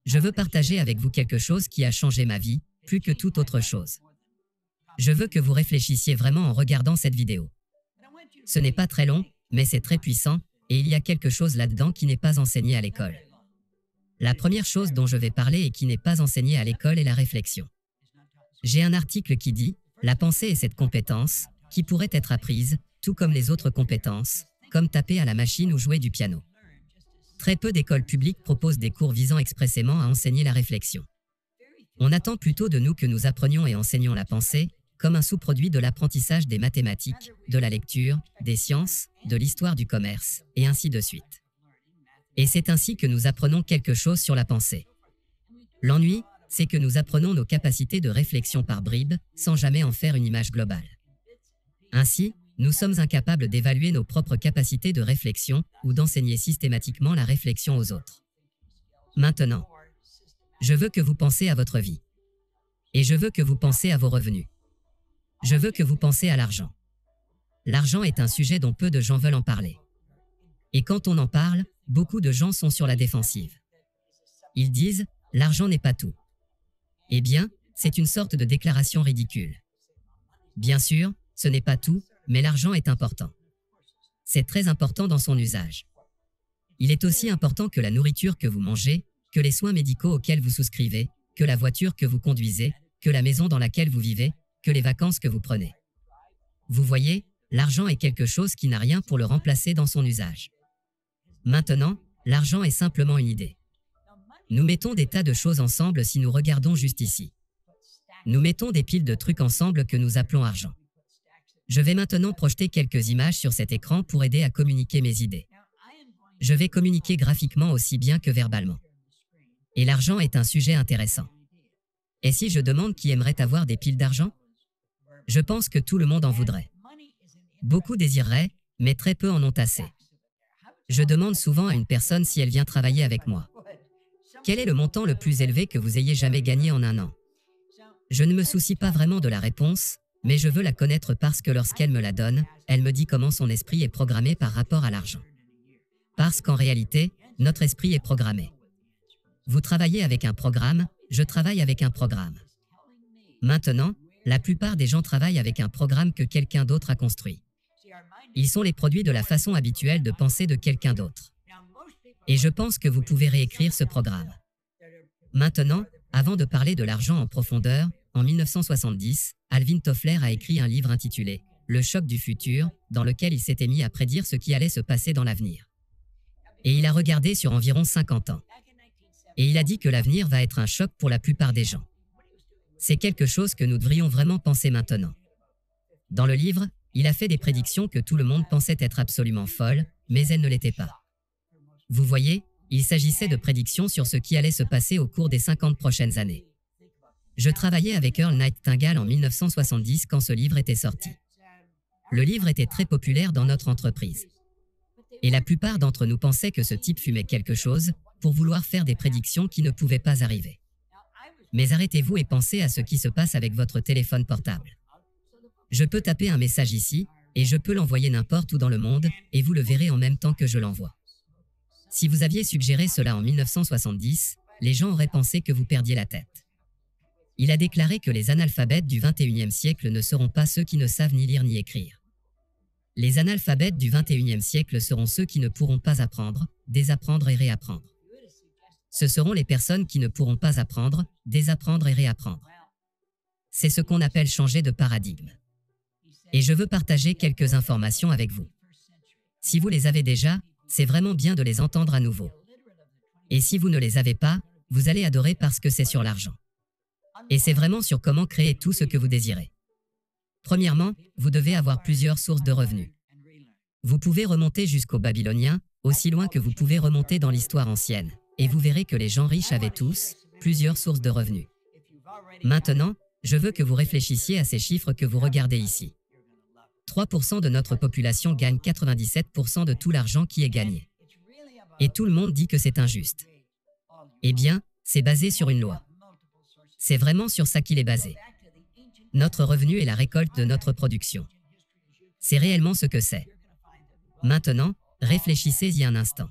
Je veux partager avec vous quelque chose qui a changé ma vie, plus que toute autre chose. Je veux que vous réfléchissiez vraiment en regardant cette vidéo. Ce n'est pas très long, mais c'est très puissant, et il y a quelque chose là-dedans qui n'est pas enseigné à l'école. La première chose dont je vais parler et qui n'est pas enseignée à l'école est la réflexion. J'ai un article qui dit « La pensée est cette compétence qui pourrait être apprise, tout comme les autres compétences, comme taper à la machine ou jouer du piano. » Très peu d'écoles publiques proposent des cours visant expressément à enseigner la réflexion. On attend plutôt de nous que nous apprenions et enseignions la pensée, comme un sous-produit de l'apprentissage des mathématiques, de la lecture, des sciences, de l'histoire du commerce, et ainsi de suite. Et c'est ainsi que nous apprenons quelque chose sur la pensée. L'ennui, c'est que nous apprenons nos capacités de réflexion par bribes, sans jamais en faire une image globale. Ainsi, nous sommes incapables d'évaluer nos propres capacités de réflexion ou d'enseigner systématiquement la réflexion aux autres. Maintenant, je veux que vous pensiez à votre vie. Et je veux que vous pensiez à vos revenus. Je veux que vous pensiez à l'argent. L'argent est un sujet dont peu de gens veulent en parler. Et quand on en parle, beaucoup de gens sont sur la défensive. Ils disent « l'argent n'est pas tout ». Eh bien, c'est une sorte de déclaration ridicule. Bien sûr, ce n'est pas tout, mais l'argent est important. C'est très important dans son usage. Il est aussi important que la nourriture que vous mangez, que les soins médicaux auxquels vous souscrivez, que la voiture que vous conduisez, que la maison dans laquelle vous vivez, que les vacances que vous prenez. Vous voyez, l'argent est quelque chose qui n'a rien pour le remplacer dans son usage. Maintenant, l'argent est simplement une idée. Nous mettons des tas de choses ensemble si nous regardons juste ici. Nous mettons des piles de trucs ensemble que nous appelons argent. Je vais maintenant projeter quelques images sur cet écran pour aider à communiquer mes idées. Je vais communiquer graphiquement aussi bien que verbalement. Et l'argent est un sujet intéressant. Et si je demande qui aimerait avoir des piles d'argent? Je pense que tout le monde en voudrait. Beaucoup désireraient, mais très peu en ont assez. Je demande souvent à une personne si elle vient travailler avec moi. Quel est le montant le plus élevé que vous ayez jamais gagné en un an? Je ne me soucie pas vraiment de la réponse, mais je veux la connaître parce que lorsqu'elle me la donne, elle me dit comment son esprit est programmé par rapport à l'argent. Parce qu'en réalité, notre esprit est programmé. Vous travaillez avec un programme, je travaille avec un programme. Maintenant, la plupart des gens travaillent avec un programme que quelqu'un d'autre a construit. Ils sont les produits de la façon habituelle de penser de quelqu'un d'autre. Et je pense que vous pouvez réécrire ce programme. Maintenant, avant de parler de l'argent en profondeur, en 1970, Alvin Toffler a écrit un livre intitulé « Le choc du futur », dans lequel il s'était mis à prédire ce qui allait se passer dans l'avenir. Et il a regardé sur environ 50 ans. Et il a dit que l'avenir va être un choc pour la plupart des gens. C'est quelque chose que nous devrions vraiment penser maintenant. Dans le livre, il a fait des prédictions que tout le monde pensait être absolument folles, mais elles ne l'étaient pas. Vous voyez, il s'agissait de prédictions sur ce qui allait se passer au cours des 50 prochaines années. Je travaillais avec Earl Nightingale en 1970 quand ce livre était sorti. Le livre était très populaire dans notre entreprise. Et la plupart d'entre nous pensaient que ce type fumait quelque chose pour vouloir faire des prédictions qui ne pouvaient pas arriver. Mais arrêtez-vous et pensez à ce qui se passe avec votre téléphone portable. Je peux taper un message ici, et je peux l'envoyer n'importe où dans le monde, et vous le verrez en même temps que je l'envoie. Si vous aviez suggéré cela en 1970, les gens auraient pensé que vous perdiez la tête. Il a déclaré que les analphabètes du XXIe siècle ne seront pas ceux qui ne savent ni lire ni écrire. Les analphabètes du XXIe siècle seront ceux qui ne pourront pas apprendre, désapprendre et réapprendre. Ce seront les personnes qui ne pourront pas apprendre, désapprendre et réapprendre. C'est ce qu'on appelle changer de paradigme. Et je veux partager quelques informations avec vous. Si vous les avez déjà, c'est vraiment bien de les entendre à nouveau. Et si vous ne les avez pas, vous allez adorer parce que c'est sur l'argent. Et c'est vraiment sur comment créer tout ce que vous désirez. Premièrement, vous devez avoir plusieurs sources de revenus. Vous pouvez remonter jusqu'aux Babyloniens, aussi loin que vous pouvez remonter dans l'histoire ancienne, et vous verrez que les gens riches avaient tous plusieurs sources de revenus. Maintenant, je veux que vous réfléchissiez à ces chiffres que vous regardez ici. 3% de notre population gagne 97% de tout l'argent qui est gagné. Et tout le monde dit que c'est injuste. Eh bien, c'est basé sur une loi. C'est vraiment sur ça qu'il est basé. Notre revenu est la récolte de notre production. C'est réellement ce que c'est. Maintenant, réfléchissez-y un instant.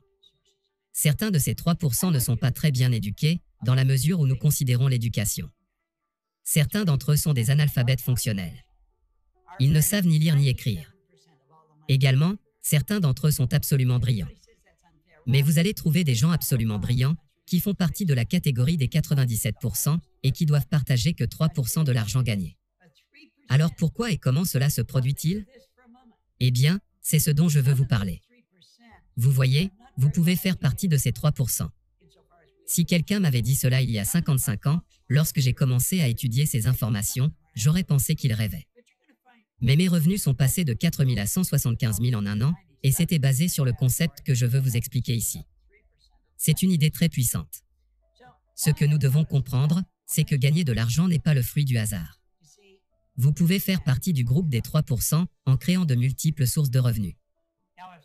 Certains de ces 3% ne sont pas très bien éduqués, dans la mesure où nous considérons l'éducation. Certains d'entre eux sont des analphabètes fonctionnels. Ils ne savent ni lire ni écrire. Également, certains d'entre eux sont absolument brillants. Mais vous allez trouver des gens absolument brillants qui font partie de la catégorie des 97% et qui doivent partager que 3% de l'argent gagné. Alors pourquoi et comment cela se produit-il? Eh bien, c'est ce dont je veux vous parler. Vous voyez, vous pouvez faire partie de ces 3%. Si quelqu'un m'avait dit cela il y a 55 ans, lorsque j'ai commencé à étudier ces informations, j'aurais pensé qu'il rêvait. Mais mes revenus sont passés de 4 000 à 175 000 en un an, et c'était basé sur le concept que je veux vous expliquer ici. C'est une idée très puissante. Ce que nous devons comprendre, c'est que gagner de l'argent n'est pas le fruit du hasard. Vous pouvez faire partie du groupe des 3% en créant de multiples sources de revenus.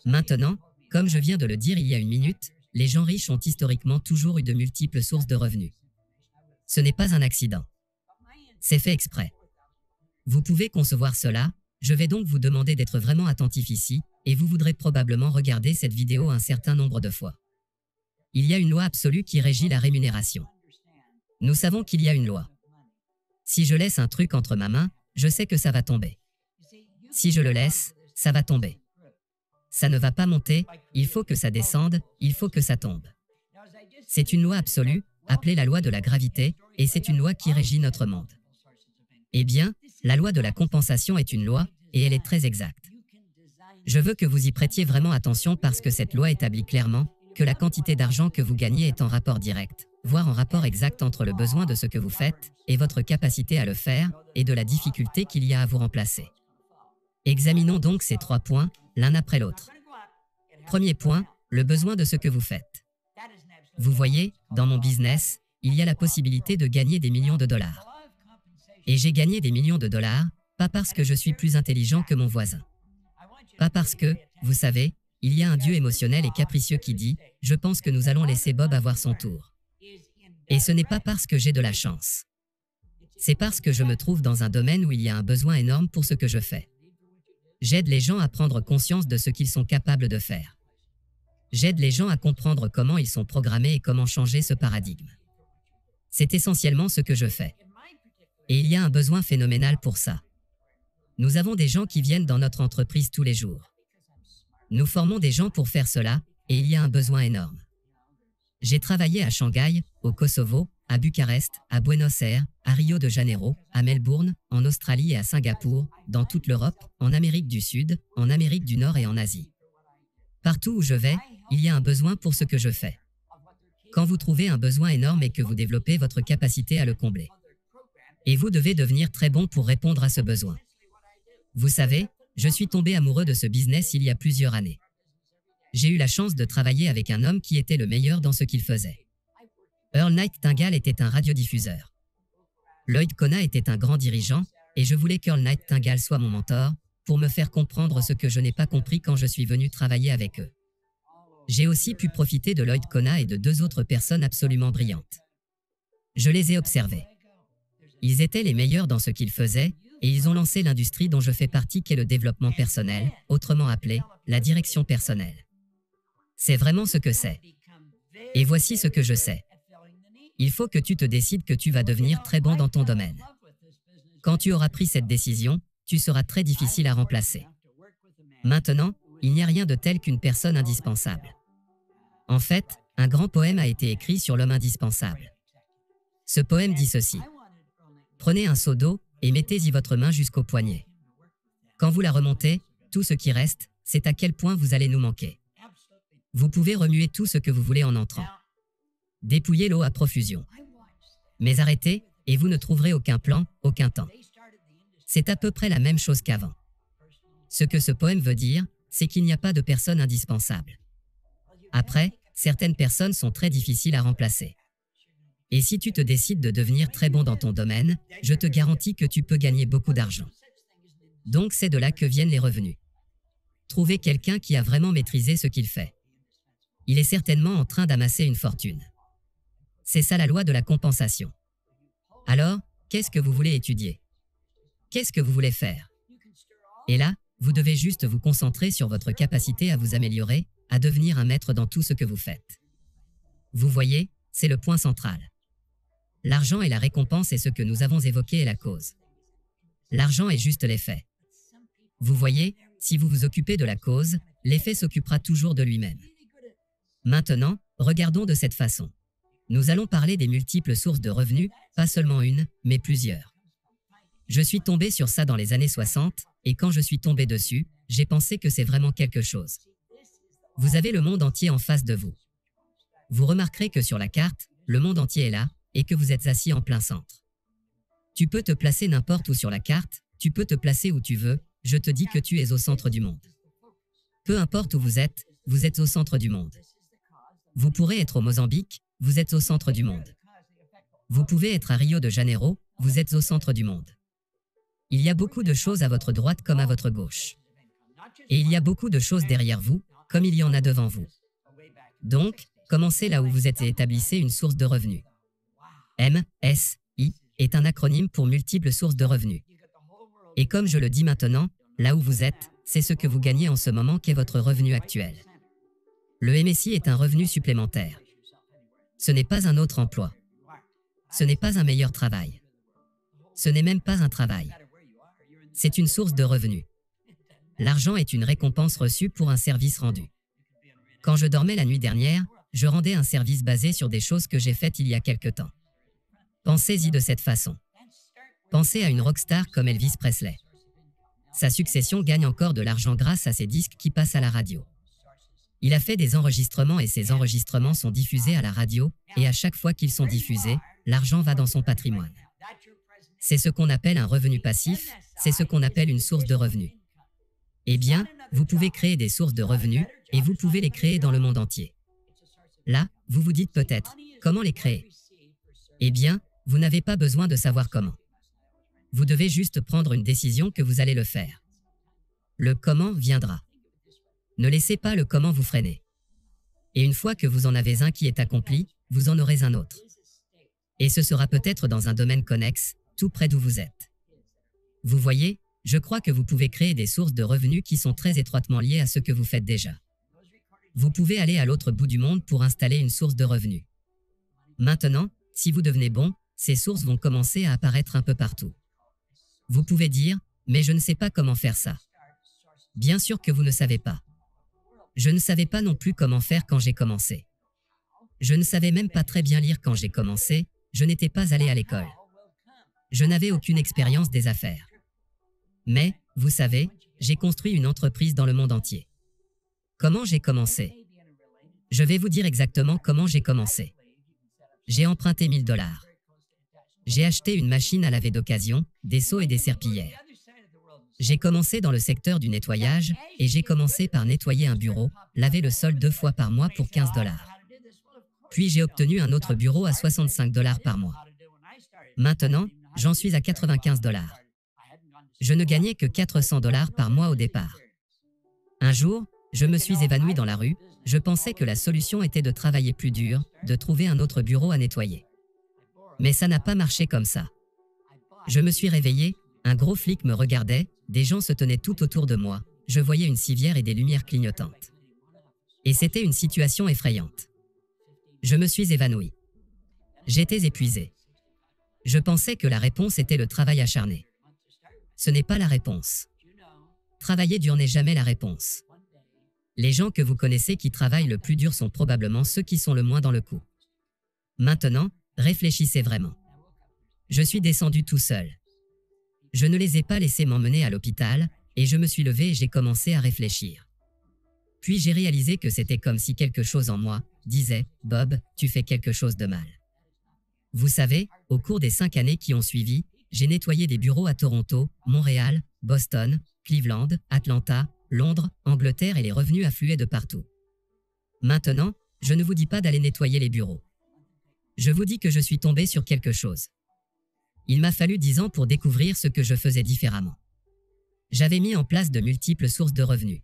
Maintenant, comme je viens de le dire il y a une minute, les gens riches ont historiquement toujours eu de multiples sources de revenus. Ce n'est pas un accident. C'est fait exprès. Vous pouvez concevoir cela, je vais donc vous demander d'être vraiment attentif ici, et vous voudrez probablement regarder cette vidéo un certain nombre de fois. Il y a une loi absolue qui régit la rémunération. Nous savons qu'il y a une loi. Si je laisse un truc entre ma main, je sais que ça va tomber. Si je le laisse, ça va tomber. Ça ne va pas monter, il faut que ça descende, il faut que ça tombe. C'est une loi absolue, appelée la loi de la gravité, et c'est une loi qui régit notre monde. Eh bien, la loi de la compensation est une loi, et elle est très exacte. Je veux que vous y prêtiez vraiment attention parce que cette loi établit clairement que la quantité d'argent que vous gagnez est en rapport direct, voire en rapport exact entre le besoin de ce que vous faites et votre capacité à le faire, et de la difficulté qu'il y a à vous remplacer. Examinons donc ces 3 points, l'un après l'autre. Premier point, le besoin de ce que vous faites. Vous voyez, dans mon business, il y a la possibilité de gagner des millions de dollars. Et j'ai gagné des millions de dollars, pas parce que je suis plus intelligent que mon voisin. Pas parce que, vous savez, il y a un Dieu émotionnel et capricieux qui dit « Je pense que nous allons laisser Bob avoir son tour ». Et ce n'est pas parce que j'ai de la chance. C'est parce que je me trouve dans un domaine où il y a un besoin énorme pour ce que je fais. J'aide les gens à prendre conscience de ce qu'ils sont capables de faire. J'aide les gens à comprendre comment ils sont programmés et comment changer ce paradigme. C'est essentiellement ce que je fais. Et il y a un besoin phénoménal pour ça. Nous avons des gens qui viennent dans notre entreprise tous les jours. Nous formons des gens pour faire cela, et il y a un besoin énorme. J'ai travaillé à Shanghai, au Kosovo, à Bucarest, à Buenos Aires, à Rio de Janeiro, à Melbourne, en Australie et à Singapour, dans toute l'Europe, en Amérique du Sud, en Amérique du Nord et en Asie. Partout où je vais, il y a un besoin pour ce que je fais. Quand vous trouvez un besoin énorme et que vous développez votre capacité à le combler. Et vous devez devenir très bon pour répondre à ce besoin. Vous savez, je suis tombé amoureux de ce business il y a plusieurs années. J'ai eu la chance de travailler avec un homme qui était le meilleur dans ce qu'il faisait. Earl Nightingale était un radiodiffuseur. Lloyd Kona était un grand dirigeant, et je voulais qu'Earl Nightingale soit mon mentor, pour me faire comprendre ce que je n'ai pas compris quand je suis venu travailler avec eux. J'ai aussi pu profiter de Lloyd Kona et de 2 autres personnes absolument brillantes. Je les ai observés. Ils étaient les meilleurs dans ce qu'ils faisaient, et ils ont lancé l'industrie dont je fais partie qu'est le développement personnel, autrement appelé la direction personnelle. C'est vraiment ce que c'est. Et voici ce que je sais. Il faut que tu te décides que tu vas devenir très bon dans ton domaine. Quand tu auras pris cette décision, tu seras très difficile à remplacer. Maintenant, il n'y a rien de tel qu'une personne indispensable. En fait, un grand poème a été écrit sur l'homme indispensable. Ce poème dit ceci. Prenez un seau d'eau et mettez-y votre main jusqu'au poignet. Quand vous la remontez, tout ce qui reste, c'est à quel point vous allez nous manquer. Vous pouvez remuer tout ce que vous voulez en entrant. Dépouillez l'eau à profusion. Mais arrêtez, et vous ne trouverez aucun plan, aucun temps. C'est à peu près la même chose qu'avant. Ce que ce poème veut dire, c'est qu'il n'y a pas de personne indispensable. Après, certaines personnes sont très difficiles à remplacer. Et si tu te décides de devenir très bon dans ton domaine, je te garantis que tu peux gagner beaucoup d'argent. Donc c'est de là que viennent les revenus. Trouvez quelqu'un qui a vraiment maîtrisé ce qu'il fait. Il est certainement en train d'amasser une fortune. C'est ça la loi de la compensation. Alors, qu'est-ce que vous voulez étudier? Qu'est-ce que vous voulez faire? Et là, vous devez juste vous concentrer sur votre capacité à vous améliorer, à devenir un maître dans tout ce que vous faites. Vous voyez, c'est le point central. L'argent est la récompense et ce que nous avons évoqué est la cause. L'argent est juste l'effet. Vous voyez, si vous vous occupez de la cause, l'effet s'occupera toujours de lui-même. Maintenant, regardons de cette façon. Nous allons parler des multiples sources de revenus, pas seulement une, mais plusieurs. Je suis tombé sur ça dans les années 60, et quand je suis tombé dessus, j'ai pensé que c'est vraiment quelque chose. Vous avez le monde entier en face de vous. Vous remarquerez que sur la carte, le monde entier est là, et que vous êtes assis en plein centre. Tu peux te placer n'importe où sur la carte, tu peux te placer où tu veux, je te dis que tu es au centre du monde. Peu importe où vous êtes au centre du monde. Vous pourrez être au Mozambique, vous êtes au centre du monde. Vous pouvez être à Rio de Janeiro, vous êtes au centre du monde. Il y a beaucoup de choses à votre droite comme à votre gauche. Et il y a beaucoup de choses derrière vous, comme il y en a devant vous. Donc, commencez là où vous êtes et établissez une source de revenus. MSI est un acronyme pour multiples sources de revenus. Et comme je le dis maintenant, là où vous êtes, c'est ce que vous gagnez en ce moment qu'est votre revenu actuel. Le MSI est un revenu supplémentaire. Ce n'est pas un autre emploi. Ce n'est pas un meilleur travail. Ce n'est même pas un travail. C'est une source de revenus. L'argent est une récompense reçue pour un service rendu. Quand je dormais la nuit dernière, je rendais un service basé sur des choses que j'ai faites il y a quelque temps. Pensez-y de cette façon. Pensez à une rockstar comme Elvis Presley. Sa succession gagne encore de l'argent grâce à ses disques qui passent à la radio. Il a fait des enregistrements et ces enregistrements sont diffusés à la radio, et à chaque fois qu'ils sont diffusés, l'argent va dans son patrimoine. C'est ce qu'on appelle un revenu passif, c'est ce qu'on appelle une source de revenus. Eh bien, vous pouvez créer des sources de revenus, et vous pouvez les créer dans le monde entier. Là, vous vous dites peut-être, comment les créer? Eh bien, vous n'avez pas besoin de savoir comment. Vous devez juste prendre une décision que vous allez le faire. Le comment viendra. Ne laissez pas le comment vous freiner. Et une fois que vous en avez un qui est accompli, vous en aurez un autre. Et ce sera peut-être dans un domaine connexe, tout près d'où vous êtes. Vous voyez, je crois que vous pouvez créer des sources de revenus qui sont très étroitement liées à ce que vous faites déjà. Vous pouvez aller à l'autre bout du monde pour installer une source de revenus. Maintenant, si vous devenez bon, ces sources vont commencer à apparaître un peu partout. Vous pouvez dire, mais je ne sais pas comment faire ça. Bien sûr que vous ne savez pas. Je ne savais pas non plus comment faire quand j'ai commencé. Je ne savais même pas très bien lire quand j'ai commencé, je n'étais pas allé à l'école. Je n'avais aucune expérience des affaires. Mais, vous savez, j'ai construit une entreprise dans le monde entier. Comment j'ai commencé? Je vais vous dire exactement comment j'ai commencé. J'ai emprunté 1000 $. J'ai acheté une machine à laver d'occasion, des seaux et des serpillères. J'ai commencé dans le secteur du nettoyage, et j'ai commencé par nettoyer un bureau, laver le sol 2 fois par mois pour 15 $. Puis j'ai obtenu un autre bureau à 65 $ par mois. Maintenant, j'en suis à 95 $. Je ne gagnais que 400 $ par mois au départ. Un jour, je me suis évanoui dans la rue, je pensais que la solution était de travailler plus dur, de trouver un autre bureau à nettoyer. Mais ça n'a pas marché comme ça. Je me suis réveillé, un gros flic me regardait, des gens se tenaient tout autour de moi, je voyais une civière et des lumières clignotantes. Et c'était une situation effrayante. Je me suis évanoui. J'étais épuisé. Je pensais que la réponse était le travail acharné. Ce n'est pas la réponse. Travailler dur n'est jamais la réponse. Les gens que vous connaissez qui travaillent le plus dur sont probablement ceux qui sont le moins dans le coup. Maintenant, réfléchissez vraiment. Je suis descendu tout seul. Je ne les ai pas laissés m'emmener à l'hôpital, et je me suis levé et j'ai commencé à réfléchir. Puis j'ai réalisé que c'était comme si quelque chose en moi disait « Bob, tu fais quelque chose de mal ». Vous savez, au cours des 5 années qui ont suivi, j'ai nettoyé des bureaux à Toronto, Montréal, Boston, Cleveland, Atlanta, Londres, Angleterre et les revenus affluaient de partout. Maintenant, je ne vous dis pas d'aller nettoyer les bureaux. Je vous dis que je suis tombé sur quelque chose. Il m'a fallu 10 ans pour découvrir ce que je faisais différemment. J'avais mis en place de multiples sources de revenus.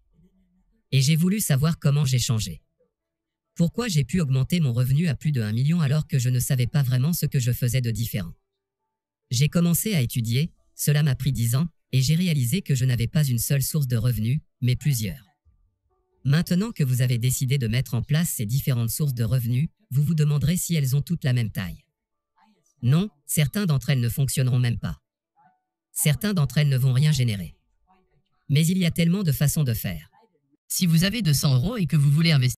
Et j'ai voulu savoir comment j'ai changé. Pourquoi j'ai pu augmenter mon revenu à plus de 1 million alors que je ne savais pas vraiment ce que je faisais de différent. J'ai commencé à étudier, cela m'a pris 10 ans, et j'ai réalisé que je n'avais pas une seule source de revenus, mais plusieurs. Maintenant que vous avez décidé de mettre en place ces différentes sources de revenus, vous vous demanderez si elles ont toutes la même taille. Non, certains d'entre elles ne fonctionneront même pas. Certains d'entre elles ne vont rien générer. Mais il y a tellement de façons de faire. Si vous avez 200 € et que vous voulez investir